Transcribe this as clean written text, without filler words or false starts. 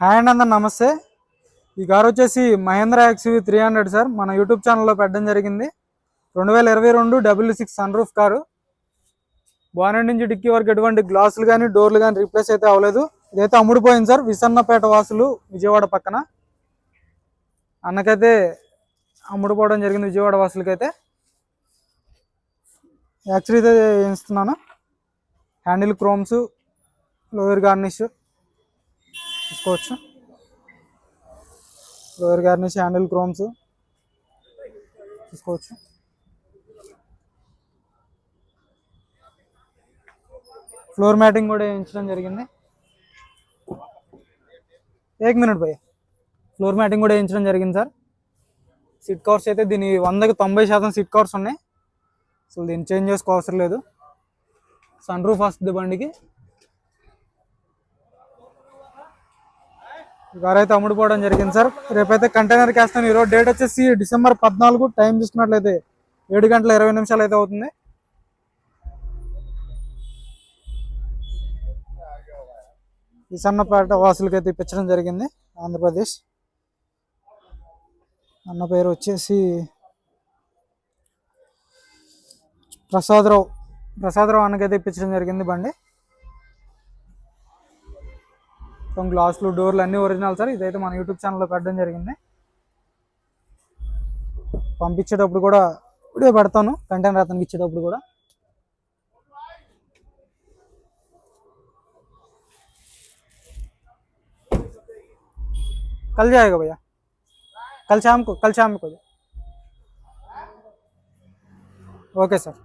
Hi అండి, అందరు నమస్తే. ఈ కారు వచ్చేసి మహేంద్ర XUV 300 సార్. మన యూట్యూబ్ ఛానల్లో పెట్టడం జరిగింది. 2022 66 సన్ రూఫ్ కారు. బానెట్ నుంచి డిక్కీ వరకు ఎటువంటి గ్లాసులు కానీ డోర్లు కానీ రీప్లేస్ అయితే అవ్వలేదు. ఇదైతే అమ్ముడుపోయింది సార్. విసన్నపేట వాసులు విజయవాడ పక్కన అన్నకైతే అమ్ముడుపోవడం జరిగింది. విజయవాడ వాసులకైతే యాక్చువల్లీ అయితే ఇస్తున్నాను. హ్యాండిల్ క్రోమ్స్, లోయర్ గార్నిష్ తీసుకోవచ్చు. లోయర్ గార్నిష్, హ్యాండిల్ క్రోమ్స్ తీసుకోవచ్చు. ఫ్లోర్ మ్యాటింగ్ కూడా వేయించడం జరిగింది. 1 మినిట్ భయ్య. ఫ్లోర్ మ్యాటింగ్ కూడా వేయించడం జరిగింది సార్. సీట్ కవర్స్ అయితే దీని 100కి 90% సీట్ కవర్స్ ఉన్నాయి. అసలు దీన్ని చేంజ్ చేసుకో అవసరం లేదు. సన్ రూఫ్ వస్తుంది బండికి. కార్ అయితే అమ్ముడుపోవడం జరిగింది సార్. రేపైతే కంటైనర్కి వేస్తాను. ఈరోజు డేట్ వచ్చేసి డిసెంబర్ 14. టైం చూసుకున్నట్లయితే 7:20 అయితే అవుతుంది. ఈ సన్నపేట వాసులకి అయితే ఇప్పించడం జరిగింది. ఆంధ్రప్రదేశ్. అన్న పేరు వచ్చేసి ప్రసాదరావు అన్నకైతే ఇప్పించడం జరిగింది బండి. గ్లాసులు, డోర్లు అన్నీ ఒరిజినల్ సార్. ఇదైతే మన యూట్యూబ్ ఛానల్లో పెట్టడం జరిగింది. పంపించేటప్పుడు కూడా వీడియో పెడతాను. కంటైనర్ అతనికి ఇచ్చేటప్పుడు కూడా. कल जाएगा भैया, कल शाम को ओके सर.